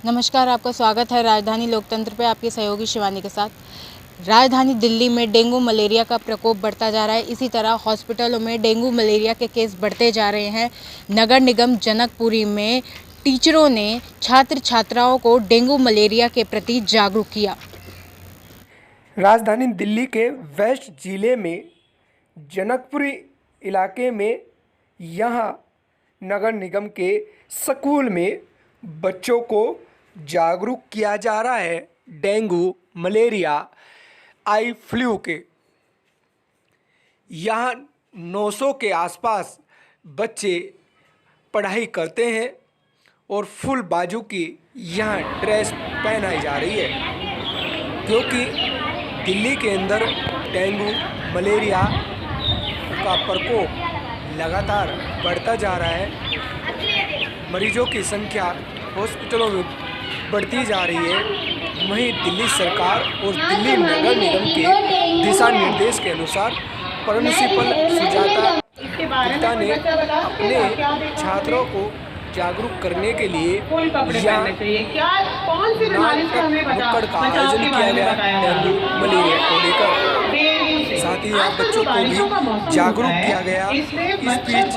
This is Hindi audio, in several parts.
नमस्कार, आपका स्वागत है राजधानी लोकतंत्र पे आपके सहयोगी शिवानी के साथ। राजधानी दिल्ली में डेंगू मलेरिया का प्रकोप बढ़ता जा रहा है। इसी तरह हॉस्पिटलों में डेंगू मलेरिया के केस बढ़ते जा रहे हैं। नगर निगम जनकपुरी में टीचरों ने छात्र छात्राओं को डेंगू मलेरिया के प्रति जागरूक किया। राजधानी दिल्ली के वेस्ट जिले में जनकपुरी इलाके में यहाँ नगर निगम के स्कूल में बच्चों को जागरूक किया जा रहा है डेंगू मलेरिया आई फ्लू के। यहाँ 900 के आसपास बच्चे पढ़ाई करते हैं और फुल बाजू की यहाँ ड्रेस पहनाई जा रही है, क्योंकि दिल्ली के अंदर डेंगू मलेरिया का प्रकोप लगातार बढ़ता जा रहा है। मरीजों की संख्या हॉस्पिटलों में बढ़ती जा रही है। वहीं दिल्ली सरकार और दिल्ली नगर निगम के दिशा निर्देश के अनुसार प्रिंसिपल सुजाता गुप्ता ने अपने छात्रों को जागरूक करने के लिए नुक्कड़ का आयोजन किया गया डेंगू मलेरिया को लेकर। साथ ही यहाँ बच्चों को भी जागरूक किया गया स्पीच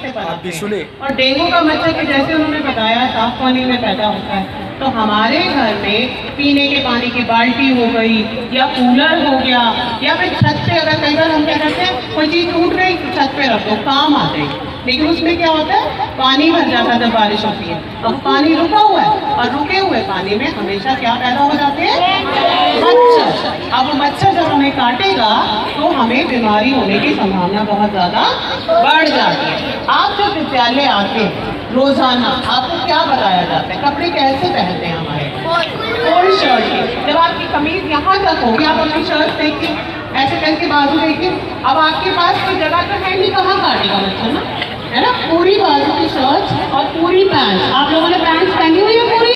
देकर। आप भी सुने। और डेंगू का मच्छर के जैसे उन्होंने बताया साफ पानी में पैदा होता है, तो हमारे घर में पीने के पानी की बाल्टी हो गई या कूलर हो गया या फिर छत पे, अगर कई बार हम क्या करते हैं कोई चीज टूट गई छत पे रख दो, काम आ जाएगी, लेकिन उसमें क्या होता है पानी भर जाता है जब बारिश होती है। अब पानी रुका हुआ है और रुके हुए पानी में हमेशा क्या पैदा हो जाते हैं मच्छर। अब मच्छर जब हमें काटेगा तो हमें बीमारी होने की संभावना बहुत ज्यादा बढ़ जाती है। आप जब विद्यालय आते हैं रोजाना आपको क्या बताया जाता है, कपड़े कैसे पहनते हैं हमारे? Full shirt. जब आपकी कमीज यहाँ तक होगी आप अपनी शर्ट देखिए, ऐसे करके बाजू देखिए। अब आपके पास कोई जगह तो है नहीं, कहाँ काटेगा मच्छर ना, है ना? पूरी बाजू की शर्ट और पूरी पैंट। आप लोगों ने पैंट पहनी हुई है पूरी?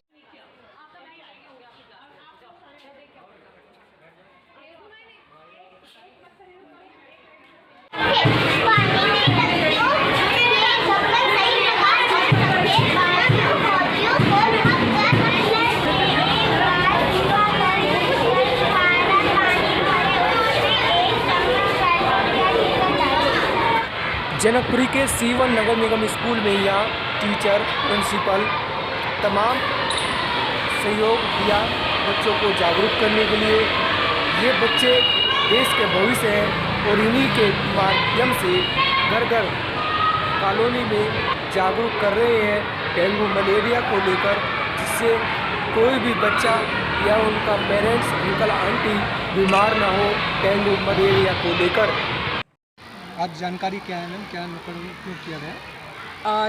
जनकपुरी के C1 नगर निगम स्कूल में यहाँ टीचर प्रिंसिपल तमाम सहयोग दिया बच्चों को जागरूक करने के लिए। ये बच्चे देश के भविष्य हैं और इन्हीं के माध्यम से घर घर कॉलोनी में जागरूक कर रहे हैं डेंगू मलेरिया को लेकर, जिससे कोई भी बच्चा या उनका पेरेंट्स अंकल आंटी बीमार ना हो डेंगू मलेरिया को लेकर। आज जानकारी क्या है मैम, क्या नुक्कड़ क्यों किया गया?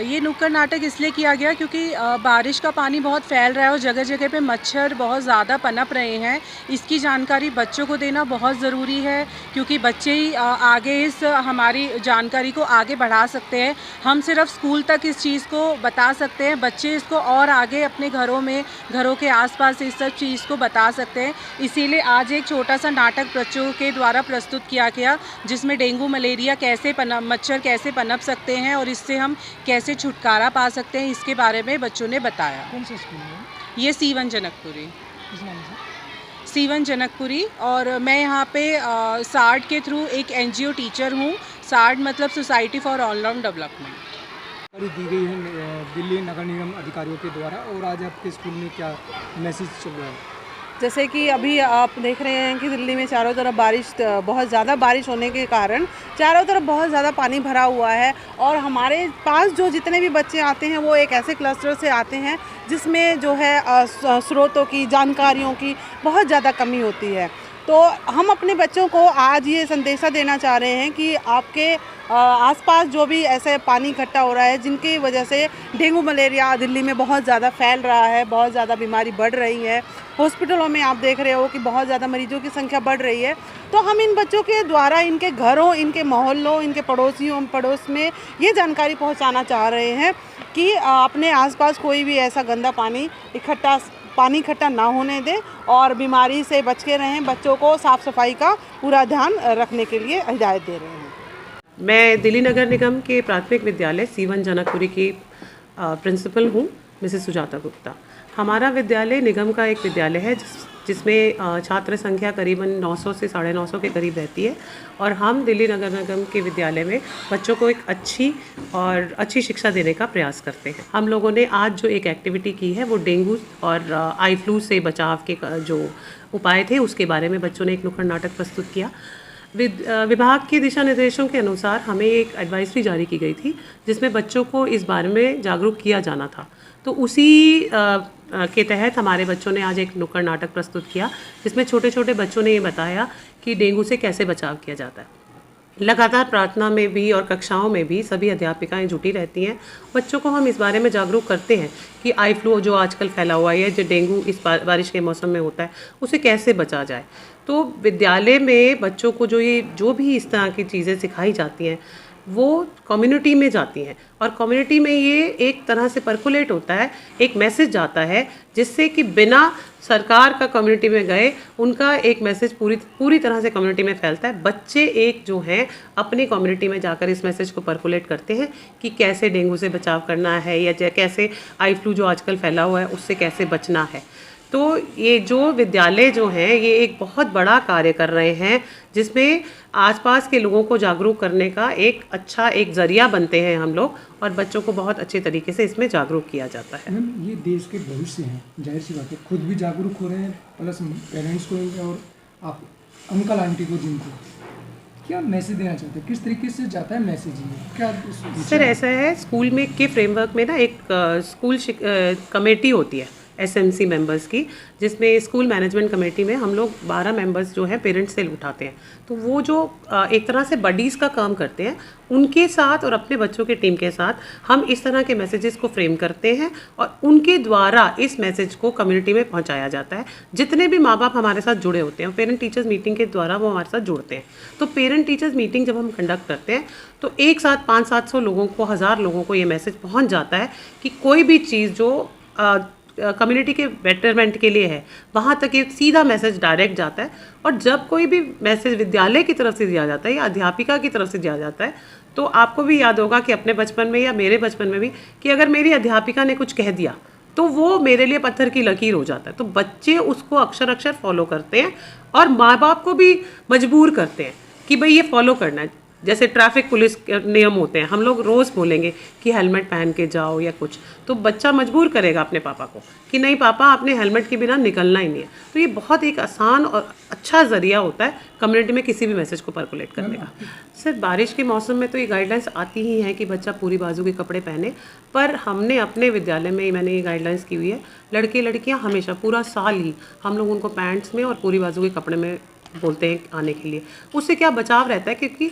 ये नुक्कड़ नाटक इसलिए किया गया क्योंकि बारिश का पानी बहुत फैल रहा है और जगह जगह पे मच्छर बहुत ज़्यादा पनप रहे हैं। इसकी जानकारी बच्चों को देना बहुत ज़रूरी है, क्योंकि बच्चे ही आगे इस हमारी जानकारी को आगे बढ़ा सकते हैं। हम सिर्फ स्कूल तक इस चीज़ को बता सकते हैं, बच्चे इसको और आगे अपने घरों में, घरों के आसपास इस सब चीज़ को बता सकते हैं। इसीलिए आज एक छोटा सा नाटक बच्चों के द्वारा प्रस्तुत किया गया, जिसमें डेंगू मलेरिया कैसे मच्छर कैसे पनप सकते हैं और इससे हम कैसे छुटकारा पा सकते हैं, इसके बारे में बच्चों ने बताया। कौन से स्कूल में? ये C1 जनकपुरी। किस नाम से? C1 जनकपुरी। और मैं यहाँ पे सार्ड के थ्रू एक NGO टीचर हूँ। सार्ड मतलब सोसाइटी फॉर ऑलराउंड डेवलपमेंट। दी गई है दिल्ली नगर निगम अधिकारियों के द्वारा, और आज आपके स्कूल में क्या मैसेज चल रहा है? जैसे कि अभी आप देख रहे हैं कि दिल्ली में चारों तरफ बहुत ज़्यादा बारिश होने के कारण चारों तरफ बहुत ज़्यादा पानी भरा हुआ है, और हमारे पास जो जितने भी बच्चे आते हैं वो एक ऐसे क्लस्टर से आते हैं जिसमें जो है स्रोतों की, जानकारियों की बहुत ज़्यादा कमी होती है। तो हम अपने बच्चों को आज ये संदेशा देना चाह रहे हैं कि आपके आसपास जो भी ऐसे पानी इकट्ठा हो रहा है जिनकी वजह से डेंगू मलेरिया दिल्ली में बहुत ज़्यादा फैल रहा है, बहुत ज़्यादा बीमारी बढ़ रही है, हॉस्पिटलों में आप देख रहे हो कि बहुत ज़्यादा मरीजों की संख्या बढ़ रही है, तो हम इन बच्चों के द्वारा इनके घरों, इनके मोहल्लों, इनके पड़ोस में ये जानकारी पहुंचाना चाह रहे हैं कि अपने आसपास कोई भी ऐसा गंदा पानी इकट्ठा ना होने दें और बीमारी से बच के रहें। बच्चों को साफ़ सफाई का पूरा ध्यान रखने के लिए हिदायत दे रहे हैं। मैं दिल्ली नगर निगम के प्राथमिक विद्यालय C1 जनकपुरी की प्रिंसिपल हूँ मिसेस सुजाता गुप्ता। हमारा विद्यालय निगम का एक विद्यालय है जिसमें छात्र संख्या करीबन 900 से 950 के करीब रहती है और हम दिल्ली नगर निगम के विद्यालय में बच्चों को एक अच्छी शिक्षा देने का प्रयास करते हैं। हम लोगों ने आज जो एक एक्टिविटी की है वो डेंगू और आई फ्लू से बचाव के जो उपाय थे उसके बारे में बच्चों ने एक नुक्कड़ नाटक प्रस्तुत किया। विभाग के दिशा निर्देशों के अनुसार हमें एक एडवाइजरी जारी की गई थी जिसमें बच्चों को इस बारे में जागरूक किया जाना था। तो उसी के तहत हमारे बच्चों ने आज एक नुक्कड़ नाटक प्रस्तुत किया जिसमें छोटे छोटे बच्चों ने ये बताया कि डेंगू से कैसे बचाव किया जाता है। लगातार प्रार्थना में भी और कक्षाओं में भी सभी अध्यापिकाएं जुटी रहती हैं। बच्चों को हम इस बारे में जागरूक करते हैं कि आई फ्लू जो आजकल फैला हुआ है, जो डेंगू इस बारिश के मौसम में होता है, उसे कैसे बचा जाए। तो विद्यालय में बच्चों को जो भी इस तरह की चीज़ें सिखाई जाती हैं वो कम्युनिटी में जाती हैं और कम्युनिटी में ये एक तरह से परकुलेट होता है, एक मैसेज जाता है जिससे कि बिना सरकार का कम्युनिटी में गए उनका एक मैसेज पूरी तरह से कम्युनिटी में फैलता है। बच्चे एक जो हैं अपनी कम्युनिटी में जाकर इस मैसेज को परकुलेट करते हैं कि कैसे डेंगू से बचाव करना है या कैसे आई फ्लू जो आजकल फैला हुआ है उससे कैसे बचना है। तो ये जो विद्यालय जो हैं ये एक बहुत बड़ा कार्य कर रहे हैं जिसमें आसपास के लोगों को जागरूक करने का एक ज़रिया बनते हैं हम लोग और बच्चों को बहुत अच्छे तरीके से इसमें जागरूक किया जाता है। मैम, ये देश के भविष्य हैं, जाहिर सी बात है, खुद भी जागरूक हो रहे हैं प्लस पेरेंट्स को और आप अंकल आंटी को जिनको क्या मैसेज देना चाहते हैं, किस तरीके से जाता है मैसेज ये क्या? सर ऐसा है, स्कूल में के फ्रेमवर्क में ना एक स्कूल कमेटी होती है SMC मेंबर्स की, जिसमें स्कूल मैनेजमेंट कमेटी में हम लोग 12 मेंबर्स जो हैं पेरेंट्स से उठाते हैं। तो वो जो एक तरह से बडीज़ का काम करते हैं उनके साथ और अपने बच्चों के टीम के साथ हम इस तरह के मैसेजेस को फ्रेम करते हैं और उनके द्वारा इस मैसेज को कम्युनिटी में पहुंचाया जाता है। जितने भी माँ बाप हमारे साथ जुड़े होते हैं पेरेंट टीचर्स मीटिंग के द्वारा वो हमारे साथ जुड़ते हैं। तो पेरेंट टीचर्स मीटिंग जब हम कंडक्ट करते हैं तो एक साथ 500-700 लोगों को, 1000 लोगों को ये मैसेज पहुँच जाता है कि कोई भी चीज़ जो कम्युनिटी के बेटरमेंट के लिए है वहाँ तक ये सीधा मैसेज डायरेक्ट जाता है। और जब कोई भी मैसेज विद्यालय की तरफ से दिया जाता है या अध्यापिका की तरफ से दिया जाता है तो आपको भी याद होगा कि अपने बचपन में या मेरे बचपन में भी कि अगर मेरी अध्यापिका ने कुछ कह दिया तो वो मेरे लिए पत्थर की लकीर हो जाता है। तो बच्चे उसको अक्षर अक्षर फॉलो करते हैं और माँ बाप को भी मजबूर करते हैं कि भाई ये फॉलो करना है। जैसे ट्रैफिक पुलिस के नियम होते हैं, हम लोग रोज़ बोलेंगे कि हेलमेट पहन के जाओ या कुछ, तो बच्चा मजबूर करेगा अपने पापा को कि नहीं पापा आपने हेलमेट के बिना निकलना ही नहीं है। तो ये बहुत एक आसान और अच्छा ज़रिया होता है कम्युनिटी में किसी भी मैसेज को परकुलेट करने का। सर बारिश के मौसम में तो ये गाइडलाइंस आती ही हैं कि बच्चा पूरी बाजू के कपड़े पहने, पर हमने अपने विद्यालय में मैंने ये गाइडलाइंस की हुई है लड़के लड़कियाँ हमेशा पूरा साल ही हम लोग उनको पैंट्स में और पूरी बाजू के कपड़े में बोलते हैं आने के लिए। उससे क्या बचाव रहता है क्योंकि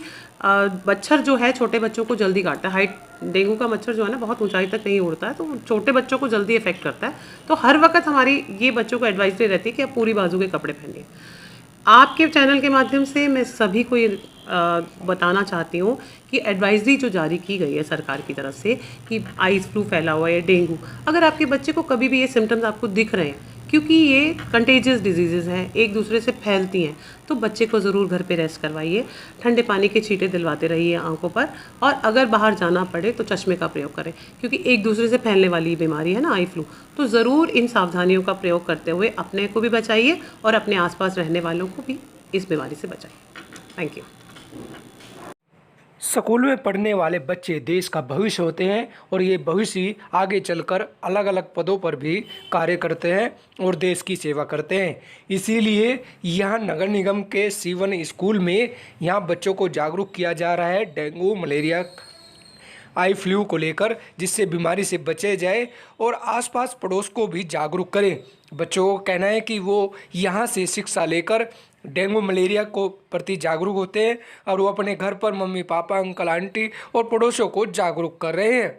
मच्छर जो है छोटे बच्चों को जल्दी काटता है। डेंगू का मच्छर जो है ना बहुत ऊंचाई तक नहीं उड़ता है तो छोटे बच्चों को जल्दी इफेक्ट करता है। तो हर वक्त हमारी ये बच्चों को एडवाइजरी रहती है कि आप पूरी बाजू के कपड़े पहनिए। आपके चैनल के माध्यम से मैं सभी को ये बताना चाहती हूँ कि एडवाइजरी जो जारी की गई है सरकार की तरफ से कि आई फ्लू फैला हुआ है, डेंगू, अगर आपके बच्चे को कभी भी ये सिम्टम्स आपको दिख रहे हैं क्योंकि ये कंटेजियस डिजीज़ हैं, एक दूसरे से फैलती हैं, तो बच्चे को ज़रूर घर पे रेस्ट करवाइए, ठंडे पानी के छींटे दिलवाते रहिए आंखों पर, और अगर बाहर जाना पड़े तो चश्मे का प्रयोग करें क्योंकि एक दूसरे से फैलने वाली बीमारी है ना आई फ्लू। तो ज़रूर इन सावधानियों का प्रयोग करते हुए अपने को भी बचाइए और अपने आसपास रहने वालों को भी इस बीमारी से बचाइए। Thank you. स्कूल में पढ़ने वाले बच्चे देश का भविष्य होते हैं और ये भविष्य आगे चलकर अलग अलग पदों पर भी कार्य करते हैं और देश की सेवा करते हैं। इसीलिए यहाँ नगर निगम के C1 स्कूल में यहाँ बच्चों को जागरूक किया जा रहा है डेंगू, मलेरिया, आई फ्लू को लेकर, जिससे बीमारी से बचे जाए और आसपास पड़ोस को भी जागरूक करें। बच्चों को कहना है कि वो यहाँ से शिक्षा लेकर डेंगू मलेरिया को प्रति जागरूक होते हैं और वो अपने घर पर मम्मी पापा, अंकल आंटी और पड़ोसियों को जागरूक कर रहे हैं।